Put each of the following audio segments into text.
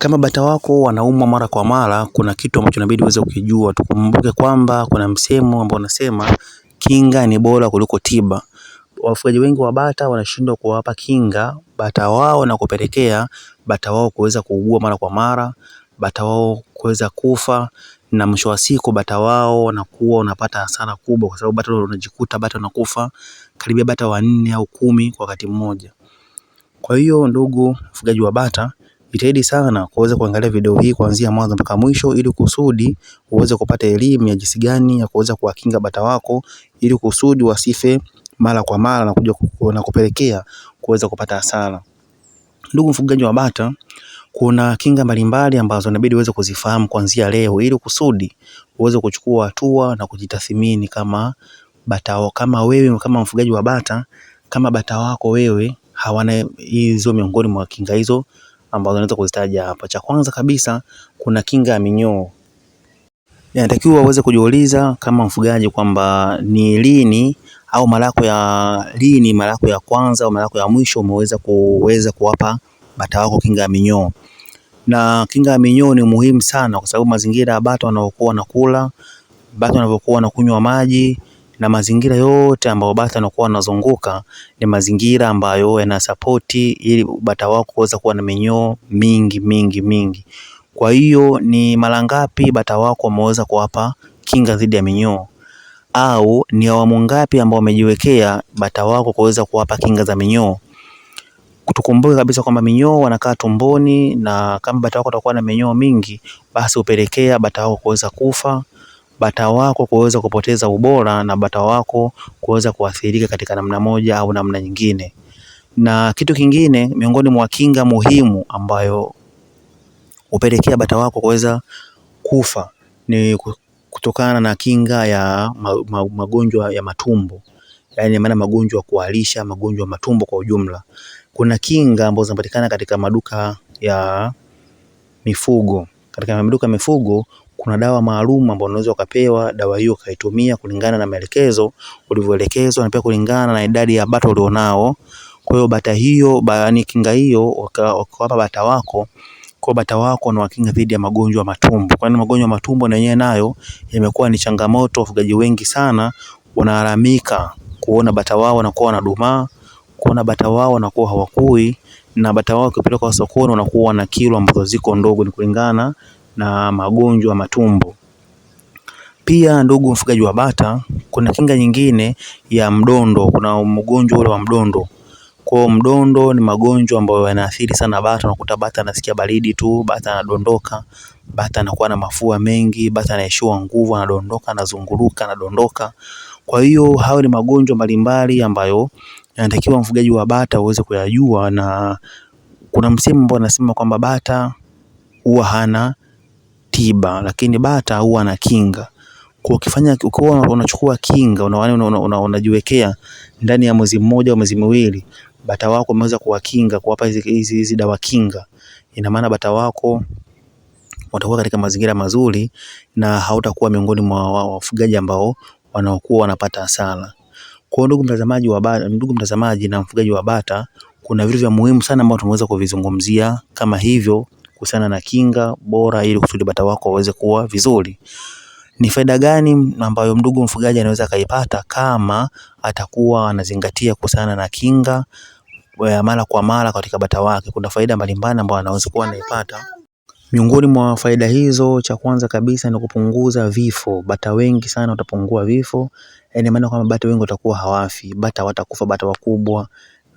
Kama bata wako wanaumwa mara kwa mara, kuna kitu ambacho inabidi uweze kukijua. Tukumbuke kwamba kuna msemo ambao unasema kinga ni bora kuliko tiba. Wafugaji wengi wa bata wanashindwa kuwapa kinga bata wao na kupelekea bata wao kuweza kuugua mara kwa mara, bata wao kuweza kufa, na mwisho wa siku bata wao wanakuwa wanapata hasara kubwa, kwa sababu bata unajikuta bata wanakufa karibia bata 4 au 10 kwa wakati mmoja. Kwa hiyo ndugu mfugaji wa bata, jitahidi sana kuweza kuangalia video hii kuanzia mwanzo mpaka mwisho, ili kusudi uweze kupata elimu ya jinsi gani ya kuweza kuwakinga bata wako, ili kusudi wasife mara kwa mara na kuja kupelekea kuweza kupata hasara. Ndugu mfugaji wa bata, kuna kinga mbalimbali ambazo inabidi uweze kuzifahamu kuanzia leo, ili kusudi uweze kuchukua hatua na kujitathmini kama wewe kama mfugaji wa bata, kama bata wako wewe hawana hizo miongoni mwa kinga hizo ambazo naweza kuzitaja hapa. Cha kwanza kabisa, kuna kinga ya minyoo. Inatakiwa uweze kujiuliza kama mfugaji kwamba ni lini au mara yako ya kwanza au mara yako ya mwisho umeweza kuwapa bata wako kinga ya minyoo. Na kinga ya minyoo ni muhimu sana, kwa sababu mazingira ya bata wanaokuwa wanakula, bata wanavyokuwa wanakunywa maji, na mazingira yote ambayo bata wanakuwa wanazunguka ni mazingira ambayo yanasapoti ili bata wako kuweza kuwa na minyoo mingi. Kwa hiyo ni mara ngapi bata wako wameweza kuwapa kinga dhidi ya minyoo, au ni awamu ngapi ambao wamejiwekea bata wako kuweza kuwapa kinga za minyoo. Tukumbuke kabisa kwamba minyoo wanakaa tumboni, na kama bata wako watakuwa na minyoo mingi, basi upelekea bata wako kuweza kufa, bata wako kuweza kupoteza ubora, na bata wako kuweza kuathirika katika namna moja au namna nyingine. Na kitu kingine miongoni mwa kinga muhimu ambayo upelekea bata wako kuweza kufa ni kutokana na kinga ya magonjwa ya matumbo, yaani maana magonjwa ya kuharisha, magonjwa ya matumbo kwa ujumla. Kuna kinga ambazo zinapatikana katika maduka ya mifugo. Katika maduka ya mifugo kuna dawa maalum ambayo unaweza ukapewa dawa hiyo ukaitumia kulingana na maelekezo ulivyoelekezwa, na pia kulingana na idadi ya bata ulionao. Kwa hiyo kinga hiyo ukawapa bata wako, kwa bata wako na wakinga dhidi ya magonjwa ya matumbo. Kwani magonjwa ya matumbo na yenyewe nayo yamekuwa ni changamoto. Wafugaji wengi sana wanalalamika kuona bata wao wanakuwa wanadumaa, kuona bata wao wanakuwa hawakui, na bata wao ukipeleka sokoni wanakuwa na kilo ambazo ziko ndogo, ni kulingana na magonjwa ya matumbo. Pia ndugu mfugaji wa bata, kuna kinga nyingine ya mdondo. Kuna mgonjwa ule wa mdondo. Kwa mdondo ni magonjwa ambayo yanaathiri sana bata. Unakuta bata anasikia baridi tu, bata anadondoka, bata anakuwa na mafua mengi, bata anaishiwa nguvu, anadondoka, anazunguruka, anadondoka. Kwa hiyo hayo ni magonjwa mbalimbali ambayo yanatakiwa mfugaji wa bata uweze kuyajua, na kuna msemo ambao unasema kwamba bata huwa hana tiba, lakini bata huwa na kinga. Kwa ukiwa unachukua kinga unajiwekea ndani ya mwezi mmoja au mwezi miwili, bata wako umeweza kuwakinga, kuwapa hizi dawa kinga, ina maana bata wako watakuwa katika mazingira mazuri na hautakuwa miongoni mwa wafugaji ambao wanaokuwa wanapata hasara. Kwa ndugu mtazamaji na mfugaji wa bata, kuna vitu vya muhimu sana ambavyo tumeweza kuvizungumzia kama hivyo kuhusiana na kinga bora, ili kusudi bata wako waweze kuwa vizuri. Ni faida gani ambayo ndugu mfugaji anaweza kaipata kama atakuwa anazingatia kuhusiana na kinga mara kwa mara katika bata wake? Kuna faida mbalimbali ambazo anaweza kuwa anaipata. Miongoni mwa faida hizo, cha kwanza kabisa ni kupunguza vifo. Bata wengi sana watapungua vifo, yaani maana kwamba bata wengi watakuwa hawafi, bata watakufa, bata wakubwa,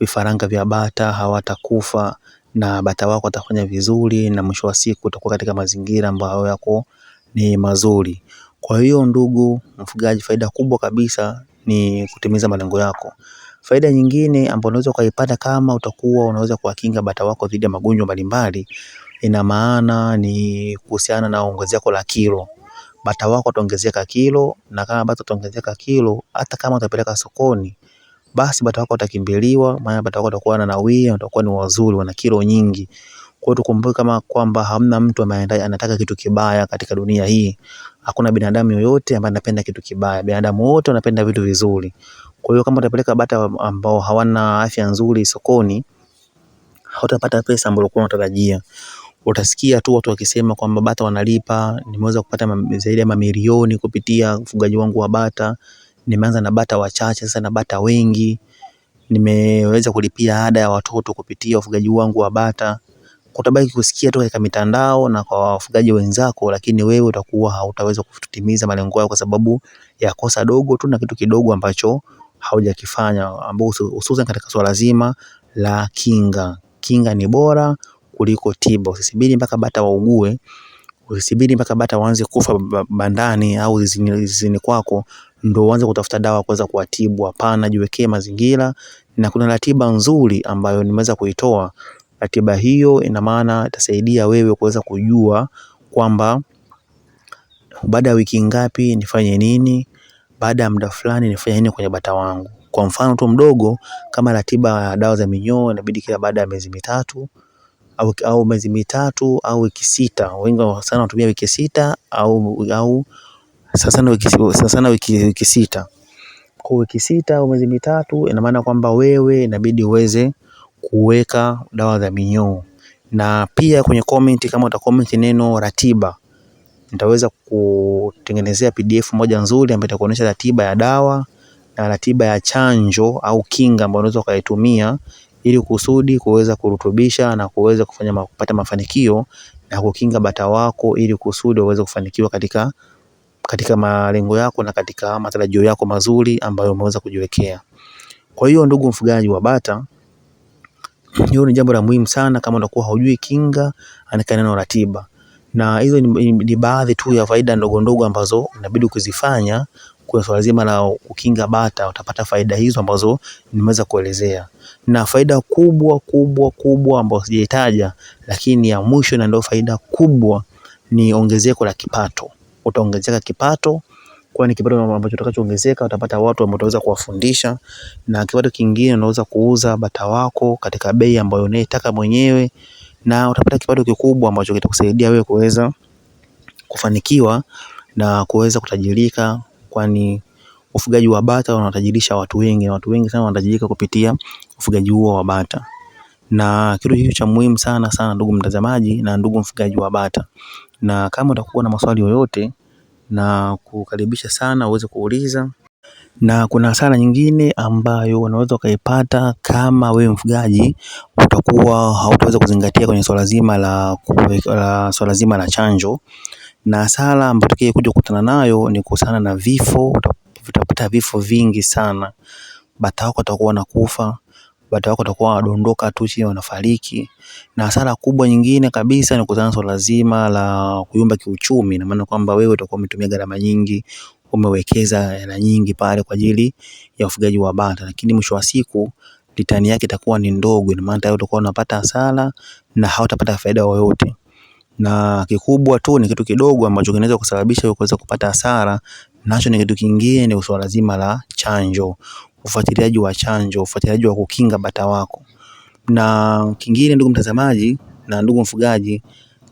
vifaranga vya bata hawatakufa, na bata wako watafanya vizuri, na mwisho wa siku utakuwa katika mazingira ambayo yako ni mazuri. Kwa hiyo ndugu mfugaji, faida kubwa kabisa ni kutimiza malengo yako. Faida nyingine ambayo unaweza kuipata kama utakuwa unaweza kuwakinga bata wako dhidi ya magonjwa mbalimbali, ina maana ni kuhusiana na ongezeko la kilo. Bata wako wataongezeka kilo, na kama bata wataongezeka kilo, hata kama utapeleka sokoni, basi bata wako watakimbiliwa, maana bata wako watakuwa na nawia, watakuwa ni wazuri, wana kilo nyingi. Kwa hiyo tukumbuke kama kwamba hamna mtu anataka kitu kibaya katika dunia hii. Hakuna binadamu yoyote ambaye anapenda kitu kibaya. Binadamu wote wanapenda vitu vizuri. Kwa hiyo kama utapeleka bata ambao hawana afya nzuri sokoni, hautapata pesa ambayo ulikuwa unatarajia. Utasikia tu watu wakisema kwamba bata wanalipa, nimeweza kupata zaidi ya mamilioni kupitia ufugaji wangu wa bata. Nimeanza na bata wachache, sasa na bata wengi. Nimeweza kulipia ada ya watoto kupitia ufugaji wangu wa bata. Utabaki kusikia tu katika mitandao na kwa wafugaji wenzako, lakini wewe utakuwa hautaweza kutimiza malengo yako kwa sababu ya kosa dogo tu na kitu kidogo ambacho haujakifanya, ambao hususan katika swala zima la kinga. Kinga ni bora kuliko tiba. Usisubiri mpaka bata waugue, usisubiri mpaka bata waanze kufa bandani au zizini kwako ndio uanze kutafuta dawa kuweza kuwatibu. Hapana, jiwekee mazingira, na kuna ratiba nzuri ambayo nimeweza kuitoa. Ratiba hiyo ina maana itasaidia wewe kuweza kujua kwamba baada ya wiki ngapi nifanye nini, baada ya muda fulani nifanye nini kwenye bata wangu. Kwa mfano tu mdogo, kama ratiba ya dawa za minyoo inabidi kila baada ya miezi mitatu au miezi mitatu au wiki sita. Wengi sana watumia wiki sita au sana wiki sita. Kwa wiki sita au miezi mitatu ina maana kwamba wewe inabidi uweze kuweka dawa za minyoo. Na pia kwenye comment, kama utacomment neno ratiba, nitaweza kutengenezea PDF moja nzuri ambayo itakuonyesha ratiba ya dawa na ratiba ya chanjo au kinga ambayo unaweza ukaitumia ili kusudi kuweza kurutubisha na kuweza kupata mafanikio na kukinga bata wako, ili kusudi uweze kufanikiwa katika malengo yako na katika matarajio yako mazuri ambayo umeweza kujiwekea. Kwa hiyo ndugu mfugaji wa bata, hiyo ni jambo la muhimu sana. Kama unakuwa haujui kinga, andika neno ratiba. Na hizo ni baadhi tu ya faida ndogo ndogo ambazo inabidi kuzifanya kwa swala zima la kukinga bata. Utapata faida hizo ambazo nimeweza kuelezea, na faida kubwa ambazo sijaitaja, lakini ya mwisho na ndio faida kubwa, ni ongezeko la kipato. Utaongezeka kipato, kwani kipato ambacho utakachoongezeka utapata watu ambao utaweza kuwafundisha, na kipato kingine unaweza kuuza bata wako katika bei ambayo unayotaka mwenyewe, na utapata kipato kikubwa ambacho kitakusaidia wewe kuweza kufanikiwa na kuweza kutajirika, kwani ufugaji wa bata unatajirisha watu wengi. Watu wengi sana wanatajirika kupitia ufugaji huo wa bata. Na kitu hicho cha muhimu sana ndugu mtazamaji na ndugu mfugaji wa bata. Na kama utakuwa na maswali yoyote, na kukaribisha sana uweze kuuliza. Na kuna hasara nyingine ambayo unaweza ukaipata kama wewe mfugaji utakuwa hautaweza kuzingatia kwenye swala zima la chanjo. Na hasara ambayo utakaye kuja kukutana nayo ni kuhusiana na vifo. Utapata vifo vingi sana. Bata wako watakuwa wanakufa, bata wako watakuwa wanadondoka tu chini wanafariki. Na hasara kubwa nyingine kabisa ni kuhusiana na swala zima la kuyumba kiuchumi. Na maana kwamba wewe utakuwa umetumia gharama nyingi, umewekeza hela nyingi pale kwa ajili ya ufugaji wa bata, lakini mwisho wa siku return yake itakuwa ni ndogo. Ina maana tayari utakuwa unapata hasara na hautapata faida yoyote. Na kikubwa tu ni kitu kidogo ambacho kinaweza kusababisha wewe kuweza kupata hasara, nacho ni kitu kingine, ni swala zima la chanjo, ufuatiliaji wa chanjo, ufuatiliaji wa kukinga bata wako. Na kingine ndugu mtazamaji na ndugu mfugaji,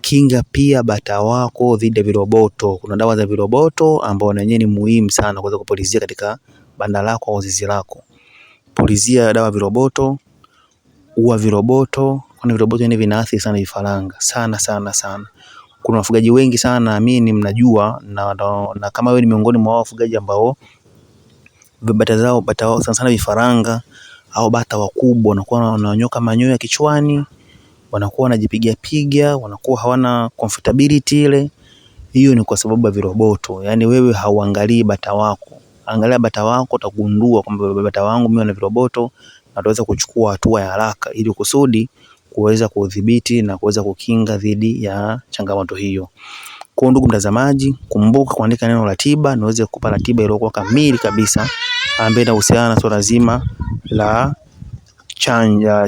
kinga pia bata wako dhidi ya viroboto. Kuna dawa za viroboto ambao na yenyewe ni muhimu sana kuweza kupulizia katika banda lako au zizi lako. Pulizia dawa viroboto, ua viroboto, kwani viroboto ni vinaathiri sana vifaranga sana. Kuna wafugaji wengi sana naamini mnajua, na kama wewe ni miongoni mwa wafugaji ambao bata wao sana vifaranga au bata wakubwa wanakuwa wananyoka manyoya kichwani, wanakuwa wanajipiga, wanakuwa hawana comfortability ile. Hiyo ni kwa sababu ya viroboto. Yani wewe hauangalii bata wako. Angalia bata wako, utagundua kwamba bata wangu mimi wana viroboto, na utaweza kuchukua hatua ya haraka ili kusudi kuweza kudhibiti na kuweza kukinga dhidi ya changamoto hiyo. Kwa ndugu mtazamaji, kumbuka kuandika neno ratiba niweze kukupa ratiba iliyokuwa kamili kabisa ambayo inahusiana na swala zima la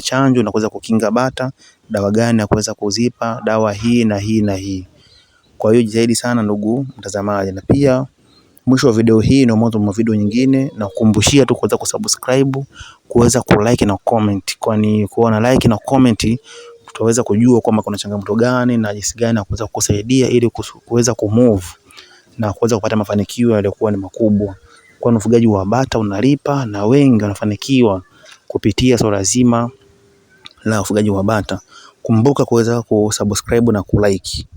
chanjo na kuweza kukinga bata, dawa gani ya kuweza kuzipa, dawa hii na hii na hii. Kwa hiyo jitahidi sana ndugu mtazamaji, na pia mwisho wa video hii na mwanzo wa video nyingine, na kukumbushia tu kuweza kusubscribe, kuweza kulike na comment, kwani kuona like na comment tutaweza kujua kwamba kuna changamoto gani na jinsi gani na kuweza kukusaidia ili kuweza kumove na kuweza kupata mafanikio yaliyokuwa ni makubwa. Kwa ufugaji wa bata unalipa na wengi wanafanikiwa kupitia swala zima la ufugaji wa bata. Kumbuka kuweza kusubscribe na kulike.